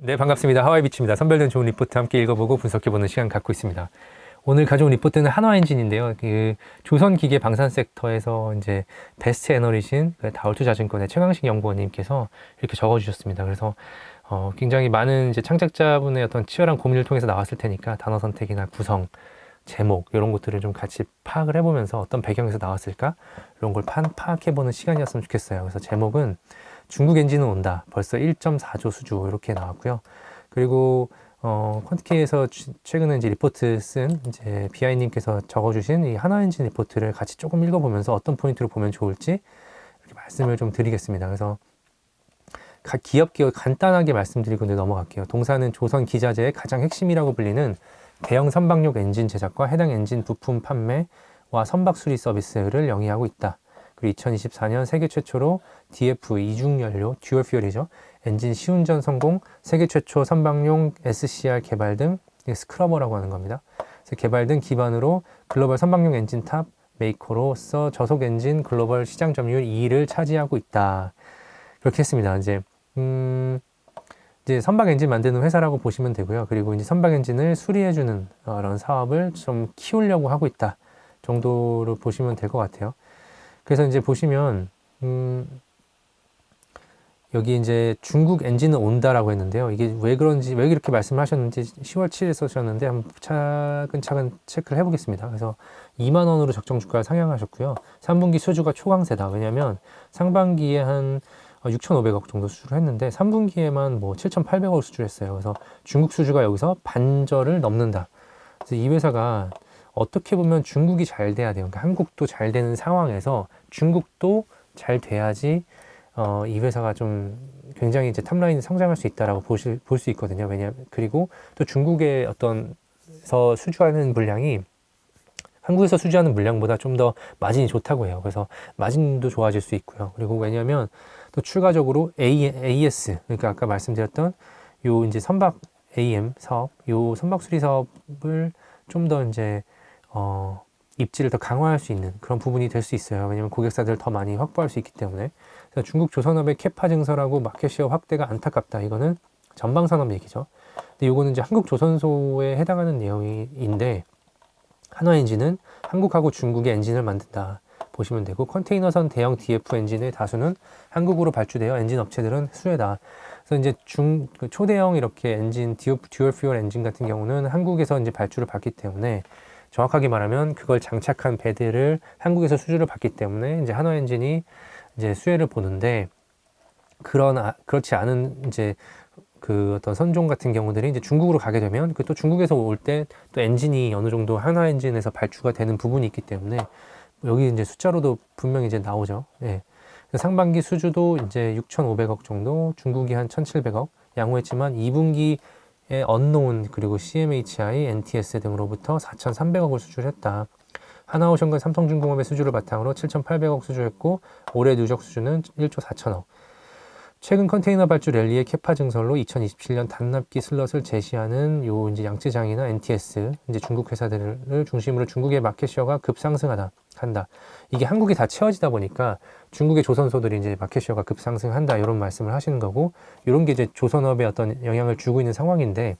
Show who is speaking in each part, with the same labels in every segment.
Speaker 1: 네, 반갑습니다. 하와이비치입니다. 선별된 좋은 리포트 함께 읽어보고 분석해보는 시간 갖고 있습니다. 오늘 가져온 리포트는 한화엔진인데요. 그 조선기계 방산 섹터에서 이제 베스트 애널리신 다올투자증권의 최강식 연구원님께서 이렇게 적어주셨습니다. 그래서 굉장히 많은 이제 창작자분의 어떤 치열한 고민을 통해서 나왔을 테니까 단어 선택이나 구성, 제목 이런 것들을 좀 같이 파악을 해보면서 어떤 배경에서 나왔을까 이런 걸 파악해보는 시간이었으면 좋겠어요. 그래서 제목은 중국 엔진은 온다. 벌써 1.4조 수주 이렇게 나왔고요. 그리고 퀀티키에서 최근에 이제 리포트 쓴 이제 비아이님께서 적어주신 이 한화엔진 리포트를 같이 조금 읽어보면서 어떤 포인트를 보면 좋을지 이렇게 말씀을 좀 드리겠습니다. 그래서 기업 간단하게 말씀드리고 넘어갈게요. 동사는 조선 기자재의 가장 핵심이라고 불리는 대형 선박용 엔진 제작과 해당 엔진 부품 판매와 선박 수리 서비스를 영위하고 있다. 그리고 2024년 세계 최초로 DF 이중연료 듀얼 퓨얼이죠. 엔진 시운전 성공, 세계 최초 선박용 SCR 개발 등 스크러버라고 하는 겁니다. 그래서 개발 등 기반으로 글로벌 선박용 엔진 탑 메이커로서 저속 엔진 글로벌 시장 점유율 2위를 차지하고 있다. 그렇게 했습니다. 이제 선박 엔진 만드는 회사라고 보시면 되고요. 그리고 이제 선박 엔진을 수리해주는 그런 사업을 좀 키우려고 하고 있다 정도로 보시면 될 것 같아요. 그래서 이제 보시면 여기 이제 중국 엔진은 온다라고 했는데요. 이게 왜 그런지, 왜 이렇게 말씀하셨는지 10월 7일 쓰셨는데 한번 차근차근 체크를 해보겠습니다. 그래서 2만 원으로 적정 주가를 상향하셨고요. 3분기 수주가 초강세다. 왜냐면 상반기에 한 6,500억 정도 수주를 했는데 3분기에만 뭐 7,800억 수주를 했어요. 그래서 중국 수주가 여기서 반절을 넘는다. 그래서 이 회사가 어떻게 보면 중국이 잘 돼야 돼요. 그러니까 한국도 잘 되는 상황에서 중국도 잘 돼야지 이 회사가 좀 굉장히 이제 탑라인이 성장할 수 있다라고 볼 수 있거든요. 그리고 또 중국의 어떤서 수주하는 물량이 한국에서 수주하는 물량보다 좀 더 마진이 좋다고 해요. 그래서 마진도 좋아질 수 있고요. 그리고 왜냐하면 또 추가적으로 AS, 그러니까 아까 말씀드렸던 요 이제 선박 AM 사업, 요 선박 수리 사업을 좀 더 이제 입지를 더 강화할 수 있는 그런 부분이 될 수 있어요. 왜냐하면 고객사들을 더 많이 확보할 수 있기 때문에. 그래서 중국 조선업의 캐파 증설하고 마켓시어 확대가 안타깝다. 이거는 전방산업 얘기죠. 근데 요거는 이제 한국조선소에 해당하는 내용인데 한화엔진은 한국하고 중국의 엔진을 만든다 보시면 되고, 컨테이너선 대형 DF 엔진의 다수는 한국으로 발주되어 엔진 업체들은 수혜다. 그래서 이제 초대형 이렇게 엔진 듀얼 퓨얼 엔진 같은 경우는 한국에서 이제 발주를 받기 때문에, 정확하게 말하면 그걸 장착한 배들을 한국에서 수주를 받기 때문에 이제 한화엔진이 이제 수혜를 보는데, 그렇지 않은 이제 그 어떤 선종 같은 경우들이 이제 중국으로 가게 되면 그 또 중국에서 올 때 또 엔진이 어느 정도 한화엔진에서 발주가 되는 부분이 있기 때문에 여기 이제 숫자로도 분명히 이제 나오죠. 예. 상반기 수주도 이제 6,500억 정도, 중국이 한 1,700억 양호했지만 2분기에 언노운 그리고 CMHI, NTS 등으로부터 4,300억을 수주했다. 하나오션과 삼성중공업의 수주를 바탕으로 7,800억 수주했고, 올해 누적 수주는 1조 4천억. 최근 컨테이너 발주 랠리의 캐파 증설로 2027년 단납기 슬롯을 제시하는 요 이제 양쯔장이나 NTS 이제 중국 회사들을 중심으로 중국의 마켓시어가 급상승한다. 이게 한국이 다 채워지다 보니까 중국의 조선소들이 이제 마켓시어가 급상승한다 이런 말씀을 하시는 거고, 이런 게 이제 조선업에 어떤 영향을 주고 있는 상황인데,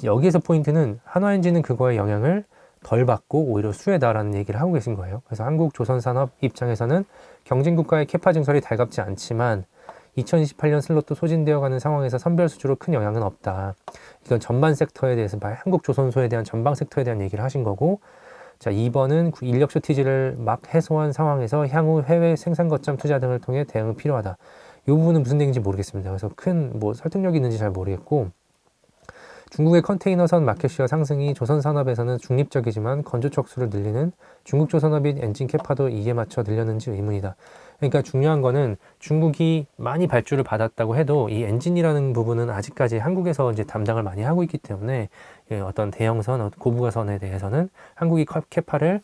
Speaker 1: 여기에서 포인트는 한화엔진은 그거에 영향을 덜 받고 오히려 수혜다라는 얘기를 하고 계신 거예요. 그래서 한국 조선산업 입장에서는 경쟁국가의 캐파 증설이 달갑지 않지만 2028년 슬롯도 소진되어 가는 상황에서 선별 수주로 큰 영향은 없다. 이건 전반 섹터에 대해서 한국 조선소에 대한 전방 섹터에 대한 얘기를 하신 거고, 자 2번은 인력 쇼티지를 막 해소한 상황에서 향후 해외 생산 거점 투자 등을 통해 대응이 필요하다. 이 부분은 무슨 얘기인지 모르겠습니다. 그래서 큰 뭐 설득력이 있는지 잘 모르겠고, 중국의 컨테이너선 마켓시어 상승이 조선산업에서는 중립적이지만 건조 척수를 늘리는 중국 조선업의 엔진 캐파도 이에 맞춰 늘렸는지 의문이다. 그러니까 중요한 거는 중국이 많이 발주를 받았다고 해도 이 엔진이라는 부분은 아직까지 한국에서 이제 담당을 많이 하고 있기 때문에 어떤 대형선, 고부가선에 대해서는 한국이 캐파를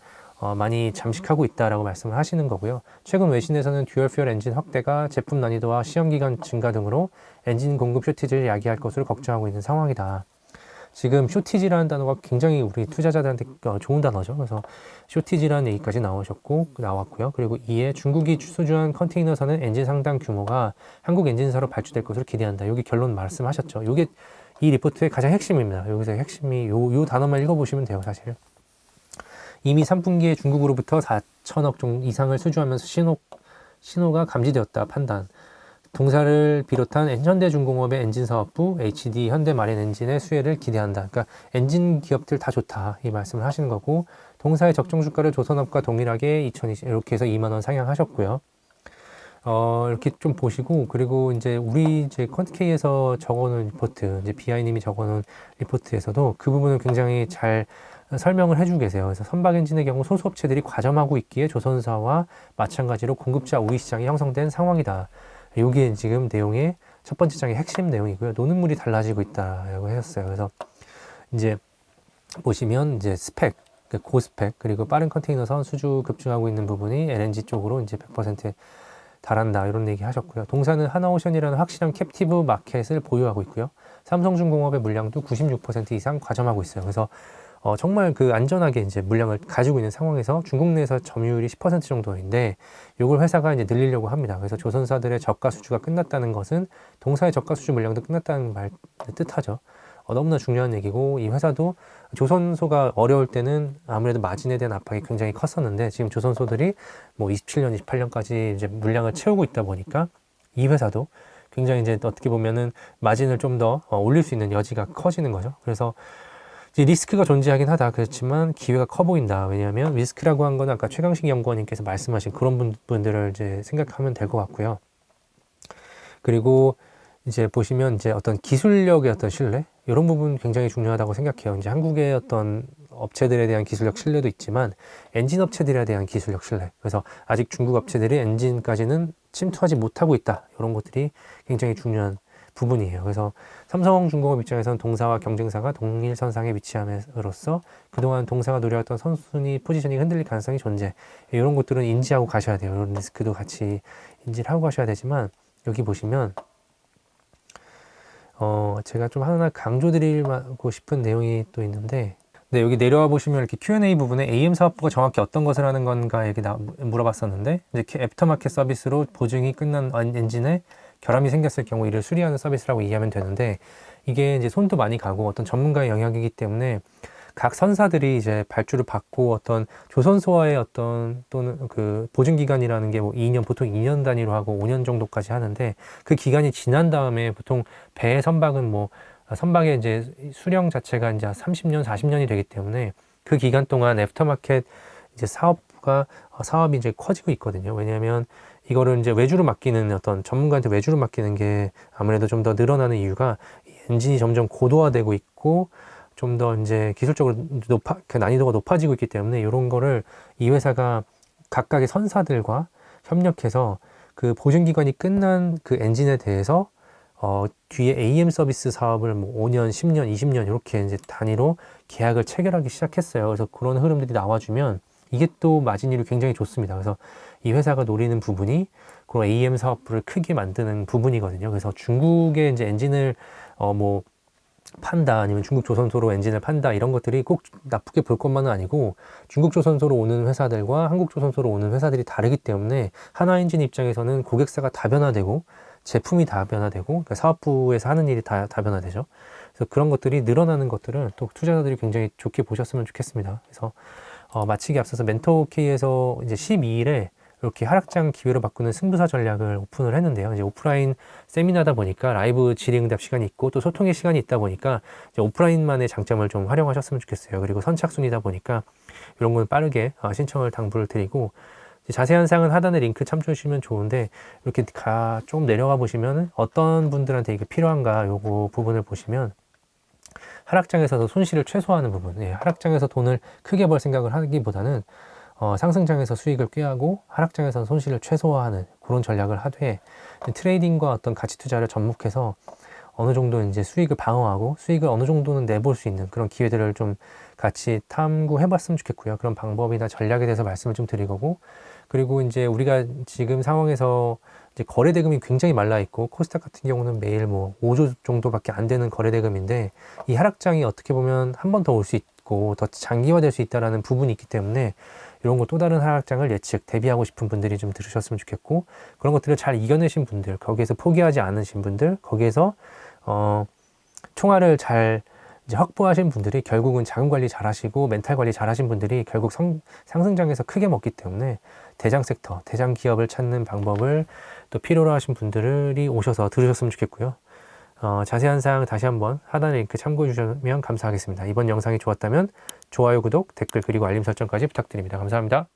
Speaker 1: 많이 잠식하고 있다라고 말씀을 하시는 거고요. 최근 외신에서는 듀얼 퓨얼 엔진 확대가 제품 난이도와 시험 기간 증가 등으로 엔진 공급 쇼티지를 야기할 것으로 걱정하고 있는 상황이다. 지금 쇼티지라는 단어가 굉장히 우리 투자자들한테 좋은 단어죠. 그래서 쇼티지라는 얘기까지 나왔고요. 그리고 2에 중국이 수주한 컨테이너선은 엔진 상당 규모가 한국 엔진사로 발주될 것으로 기대한다. 여기 결론 말씀하셨죠. 이게 이 리포트의 가장 핵심입니다. 여기서 핵심이 요 단어만 읽어보시면 돼요, 사실. 이미 3분기에 중국으로부터 4천억 이상을 수주하면서 신호가 감지되었다. 판단. 동사를 비롯한 현대중공업의 엔진사업부, HD, 현대마린엔진의 수혜를 기대한다. 그러니까 엔진 기업들 다 좋다. 이 말씀을 하시는 거고, 동사의 적정 주가를 조선업과 동일하게 2020 이렇게 해서 2만 원 상향하셨고요. 이렇게 좀 보시고, 그리고 이제 우리 이제 컨트케이에서 적어놓은 리포트, 이제 BI님이 적어놓은 리포트에서도 그 부분을 굉장히 잘 설명을 해주고 계세요. 그래서 선박 엔진의 경우 소수업체들이 과점하고 있기에 조선사와 마찬가지로 공급자 우위 시장이 형성된 상황이다. 이게 지금 내용의 첫 번째 장의 핵심 내용이고요. 노는 물이 달라지고 있다라고 하셨어요. 그래서 이제 보시면 이제 스펙, 고스펙, 그리고 빠른 컨테이너선 수주 급증하고 있는 부분이 LNG 쪽으로 이제 100%에 달한다. 이런 얘기 하셨고요. 동사는 하나오션이라는 확실한 캡티브 마켓을 보유하고 있고요. 삼성중공업의 물량도 96% 이상 과점하고 있어요. 그래서 정말 그 안전하게 이제 물량을 가지고 있는 상황에서 중국 내에서 점유율이 10% 정도인데 이걸 회사가 이제 늘리려고 합니다. 그래서 조선사들의 저가 수주가 끝났다는 것은 동사의 저가 수주 물량도 끝났다는 말 뜻하죠. 너무나 중요한 얘기고 이 회사도 조선소가 어려울 때는 아무래도 마진에 대한 압박이 굉장히 컸었는데 지금 조선소들이 뭐 27년, 28년까지 이제 물량을 채우고 있다 보니까 이 회사도 굉장히 이제 어떻게 보면은 마진을 좀 더 올릴 수 있는 여지가 커지는 거죠. 그래서 이제 리스크가 존재하긴 하다. 그렇지만 기회가 커 보인다. 왜냐하면 리스크라고 한 거는 아까 최강식 연구원님께서 말씀하신 그런 분들을 이제 생각하면 될 것 같고요. 그리고 이제 보시면 이제 어떤 기술력의 어떤 신뢰 이런 부분 굉장히 중요하다고 생각해요. 이제 한국의 어떤 업체들에 대한 기술력 신뢰도 있지만 엔진 업체들에 대한 기술력 신뢰. 그래서 아직 중국 업체들이 엔진까지는 침투하지 못하고 있다. 이런 것들이 굉장히 중요한 부분이에요. 그래서 삼성중공업 입장에서는 동사와 경쟁사가 동일선상에 위치함으로써 그동안 동사가 노려왔던 선순위 포지션이 흔들릴 가능성이 존재. 이런 것들은 인지하고 가셔야 돼요. 이런 리스크도 같이 인지를 하고 가셔야 되지만 여기 보시면 제가 좀 하나 강조드리고 싶은 내용이 또 있는데 네, 여기 내려와 보시면 이렇게 Q&A 부분에 AM 사업부가 정확히 어떤 것을 하는 건가 얘기 물어봤었는데 이제 애프터마켓 서비스로 보증이 끝난 엔진에 결함이 생겼을 경우 이를 수리하는 서비스라고 이해하면 되는데 이게 이제 손도 많이 가고 어떤 전문가의 영역이기 때문에 각 선사들이 이제 발주를 받고 어떤 조선소와의 어떤 또는 그 보증 기간이라는 게 뭐 2년 보통 2년 단위로 하고 5년 정도까지 하는데 그 기간이 지난 다음에 보통 배 선박은 뭐 선박의 이제 수령 자체가 이제 30년 40년이 되기 때문에 그 기간 동안 애프터마켓 이제 사업이 이제 커지고 있거든요. 왜냐하면 이거를 이제 외주로 맡기는 어떤 전문가한테 외주로 맡기는 게 아무래도 좀 더 늘어나는 이유가 엔진이 점점 고도화되고 있고 좀 더 이제 기술적으로 그 난이도가 높아지고 있기 때문에 이런 거를 이 회사가 각각의 선사들과 협력해서 그 보증기간이 끝난 그 엔진에 대해서 뒤에 AM 서비스 사업을 뭐 5년, 10년, 20년 이렇게 이제 단위로 계약을 체결하기 시작했어요. 그래서 그런 흐름들이 나와주면 이게 또 마진율이 굉장히 좋습니다. 그래서 이 회사가 노리는 부분이 그런 AM 사업부를 크게 만드는 부분이거든요. 그래서 중국의 이제 엔진을 뭐 판다 아니면 중국 조선소로 엔진을 판다 이런 것들이 꼭 나쁘게 볼 것만은 아니고 중국 조선소로 오는 회사들과 한국 조선소로 오는 회사들이 다르기 때문에 하나 엔진 입장에서는 고객사가 다변화되고 제품이 다변화되고 그러니까 사업부에서 하는 일이 다 변화되죠. 그래서 그런 것들이 늘어나는 것들을 또 투자자들이 굉장히 좋게 보셨으면 좋겠습니다. 그래서 마치기 앞서서 멘토K에서 이제 12일에 이렇게 하락장 기회로 바꾸는 승부사 전략을 오픈을 했는데요. 이제 오프라인 세미나다 보니까 라이브 질의응답 시간이 있고 또 소통의 시간이 있다 보니까 이제 오프라인만의 장점을 좀 활용하셨으면 좋겠어요. 그리고 선착순이다 보니까 이런 건 빠르게 신청을 당부를 드리고 자세한 사항은 하단에 링크 참조해 주시면 좋은데 이렇게 좀 내려가 보시면 어떤 분들한테 이게 필요한가 요거 부분을 보시면 하락장에서도 손실을 최소화하는 부분, 하락장에서 돈을 크게 벌 생각을 하기보다는 상승장에서 수익을 꾀하고 하락장에서 손실을 최소화하는 그런 전략을 하되 트레이딩과 어떤 가치 투자를 접목해서 어느 정도 이제 수익을 방어하고 수익을 어느 정도는 내볼 수 있는 그런 기회들을 좀 같이 탐구해 봤으면 좋겠고요. 그런 방법이나 전략에 대해서 말씀을 좀 드릴 거고 그리고 이제 우리가 지금 상황에서 이제 거래 대금이 굉장히 말라 있고 코스닥 같은 경우는 매일 뭐 5조 정도밖에 안 되는 거래 대금인데 이 하락장이 어떻게 보면 한 번 더 올 수 있고 더 장기화될 수 있다라는 부분이 있기 때문에 이런 거 또 다른 하락장을 예측 대비하고 싶은 분들이 좀 들으셨으면 좋겠고 그런 것들을 잘 이겨내신 분들 거기에서 포기하지 않으신 분들 거기에서 총알을 잘 이제 확보하신 분들이 결국은 자금 관리 잘 하시고 멘탈 관리 잘 하신 분들이 결국 상승장에서 크게 먹기 때문에 대장 섹터, 대장 기업을 찾는 방법을 또 필요로 하신 분들이 오셔서 들으셨으면 좋겠고요. 자세한 사항 다시 한번 하단에 링크 참고해 주시면 감사하겠습니다. 이번 영상이 좋았다면 좋아요, 구독, 댓글 그리고 알림 설정까지 부탁드립니다. 감사합니다.